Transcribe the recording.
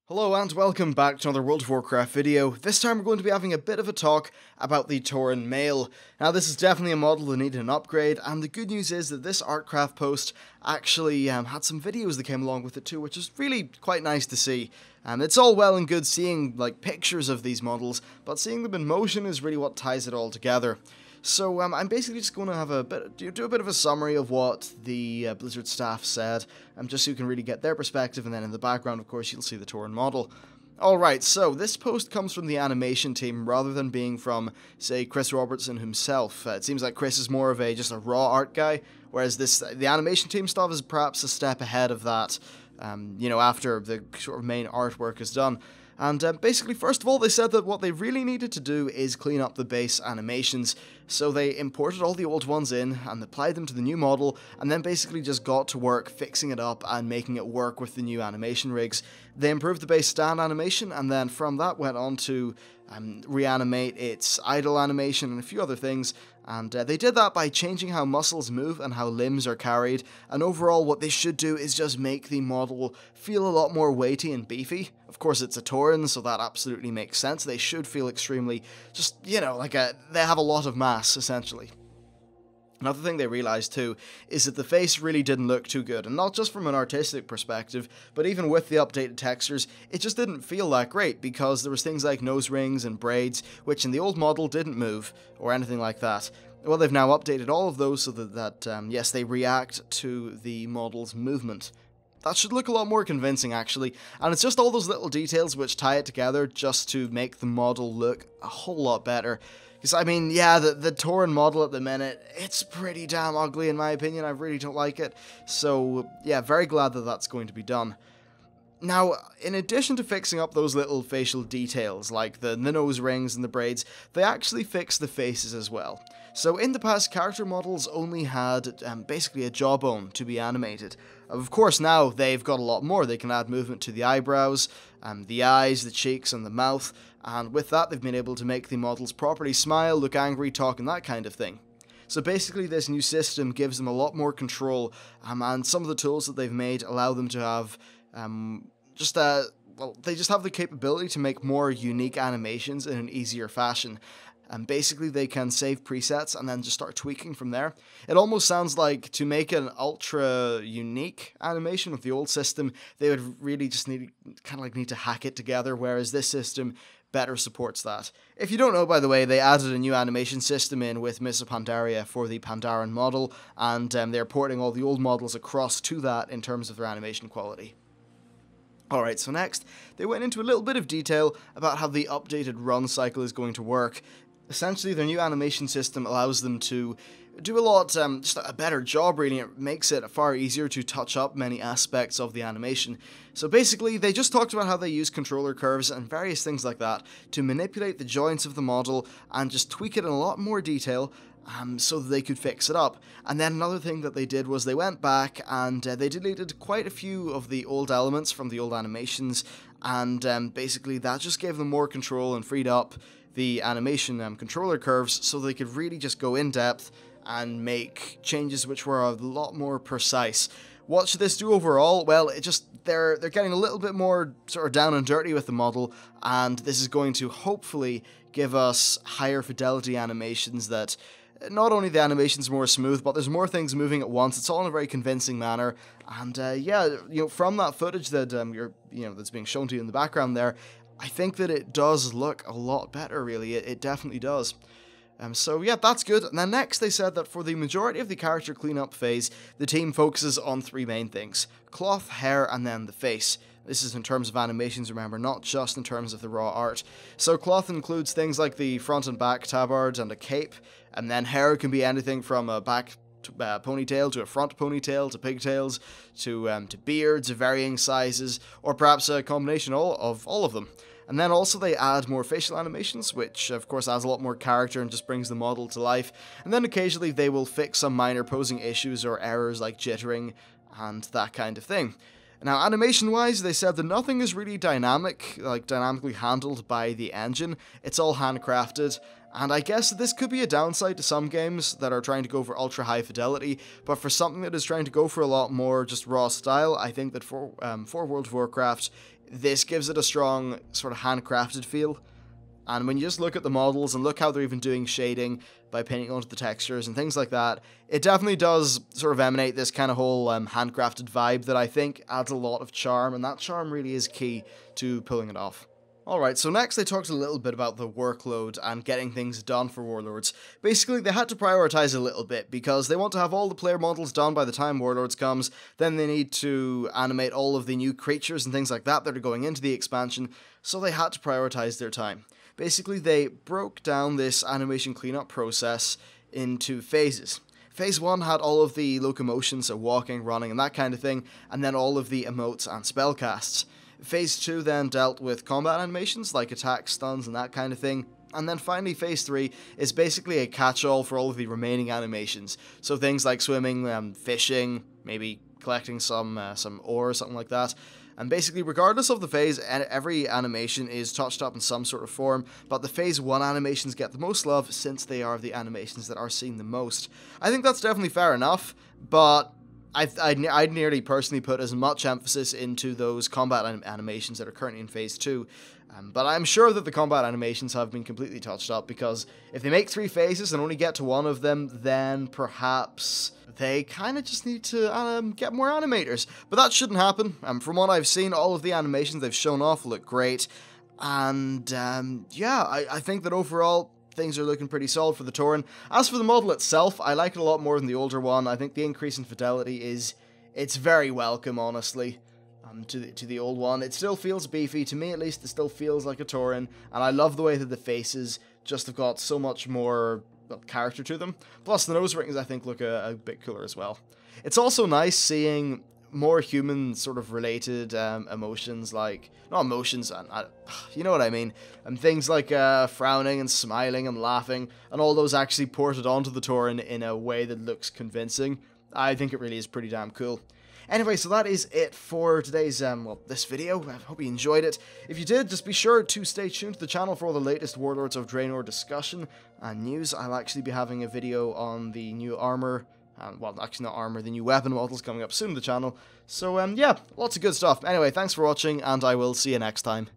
Hello and welcome back to another World of Warcraft video. This time we're going to be having a bit of a talk about the Tauren male. Now this is definitely a model that needed an upgrade, and the good news is that this Artcraft post actually had some videos that came along with it too, which is really quite nice to see. It's all well and good seeing like pictures of these models, but seeing them in motion is really what ties it all together. So I'm basically just going to have do a bit of a summary of what the Blizzard staff said, just so you can really get their perspective, and then in the background, of course, you'll see the Tauren model. Alright, so this post comes from the animation team rather than being from, say, Chris Robertson himself. It seems like Chris is more of just a raw art guy, whereas the animation team stuff is perhaps a step ahead of that, after the sort of main artwork is done. And basically, first of all, they said that what they really needed to do is clean up the base animations. So they imported all the old ones in and applied them to the new model, and then basically just got to work fixing it up and making it work with the new animation rigs. They improved the base stand animation, and then from that went on to reanimate its idle animation and a few other things. And they did that by changing how muscles move and how limbs are carried, and overall what they should do is just make the model feel a lot more weighty and beefy. Of course it's a Tauren, so that absolutely makes sense. They should feel extremely, they have a lot of mass, essentially. Another thing they realised too is that the face really didn't look too good, and not just from an artistic perspective, but even with the updated textures, it just didn't feel that great, because there was things like nose rings and braids, which in the old model didn't move, or anything like that. Well, they've now updated all of those so that yes, they react to the model's movement. That should look a lot more convincing, actually, and it's just all those little details which tie it together just to make the model look a whole lot better. Because, I mean, yeah, the Tauren model at the minute, it's pretty damn ugly in my opinion. I really don't like it. So, yeah, very glad that that's going to be done. Now, in addition to fixing up those little facial details, like the nose rings and the braids, they actually fixed the faces as well. So in the past, character models only had basically a jawbone to be animated. Of course, now they've got a lot more. They can add movement to the eyebrows, the eyes, the cheeks, and the mouth, and with that they've been able to make the models properly smile, look angry, talk, and that kind of thing. So basically this new system gives them a lot more control, and some of the tools that they've made allow them to have they just have the capability to make more unique animations in an easier fashion. And basically they can save presets and then just start tweaking from there. It almost sounds like to make an ultra unique animation with the old system, they would really just need to hack it together, whereas this system better supports that. If you don't know, by the way, they added a new animation system in with Mists of Pandaria for the Pandaren model, and they're porting all the old models across to that in terms of their animation quality. Alright, so next, they went into a little bit of detail about how the updated run cycle is going to work. Essentially, their new animation system allows them to do just a better job, really. It makes it far easier to touch up many aspects of the animation. So basically, they just talked about how they use controller curves and various things like that to manipulate the joints of the model and just tweak it in a lot more detail, so that they could fix it up. And then another thing that they did was they went back and they deleted quite a few of the old elements from the old animations, and basically that just gave them more control and freed up the animation controller curves so they could really just go in depth and make changes which were a lot more precise. What should this do overall? Well, they're getting a little bit more sort of down and dirty with the model, and this is going to hopefully give us higher fidelity animations that not only the animation's more smooth, but there's more things moving at once. It's all in a very convincing manner, and from that footage that that's being shown to you in the background there, I think that it does look a lot better, really. It definitely does. So yeah, that's good. And then next they said that for the majority of the character cleanup phase, the team focuses on three main things: cloth, hair, and then the face. This is in terms of animations, remember, not just in terms of the raw art. So cloth includes things like the front and back tabards and a cape, and then hair can be anything from a back ponytail to a front ponytail to pigtails to beards of varying sizes, or perhaps a combination of all of them. And then also they add more facial animations, which of course adds a lot more character and just brings the model to life. And then occasionally they will fix some minor posing issues or errors like jittering and that kind of thing. Now, animation-wise, they said that nothing is really dynamically handled by the engine. It's all handcrafted, and I guess this could be a downside to some games that are trying to go for ultra-high fidelity, but for something that is trying to go for a lot more just raw style, I think that for World of Warcraft, this gives it a strong sort of handcrafted feel. And when you just look at the models and look how they're even doing shading by painting onto the textures and things like that, it definitely does sort of emanate this kind of whole handcrafted vibe that I think adds a lot of charm, and that charm really is key to pulling it off. Alright, so next they talked a little bit about the workload and getting things done for Warlords. Basically, they had to prioritize a little bit because they want to have all the player models done by the time Warlords comes, then they need to animate all of the new creatures and things like that that are going into the expansion, so they had to prioritize their time. Basically, they broke down this animation cleanup process into phases. Phase 1 had all of the locomotions, so walking, running, and that kind of thing, and then all of the emotes and spellcasts. Phase 2 then dealt with combat animations, like attacks, stuns, and that kind of thing. And then finally, Phase 3 is basically a catch-all for all of the remaining animations. So things like swimming, fishing, maybe collecting some ore or something like that. And basically, regardless of the phase, every animation is touched up in some sort of form, but the Phase 1 animations get the most love since they are the animations that are seen the most. I think that's definitely fair enough, but I'd nearly personally put as much emphasis into those combat animations that are currently in Phase 2, but I'm sure that the combat animations have been completely touched up, because if they make 3 phases and only get to 1 of them, then perhaps they kind of just need to get more animators. But that shouldn't happen. From what I've seen, all of the animations they've shown off look great, and yeah, I think that overall things are looking pretty solid for the Tauren. As for the model itself, I like it a lot more than the older one. I think the increase in fidelity it's very welcome, honestly, to the old one. It still feels beefy, to me at least. It still feels like a Tauren, and I love the way that the faces just have got so much more, well, character to them. Plus the nose rings I think look a bit cooler as well. It's also nice seeing more human sort of related emotions, like, not emotions, you know what I mean, and things like frowning and smiling and laughing, and all those actually ported onto the Tauren in a way that looks convincing. I think it really is pretty damn cool. Anyway, so that is it for today's, this video. I hope you enjoyed it. If you did, just be sure to stay tuned to the channel for all the latest Warlords of Draenor discussion and news. I'll actually be having a video on the new armor, well, actually not armor, the new weapon models coming up soon on the channel. So, yeah, lots of good stuff. Anyway, thanks for watching, and I will see you next time.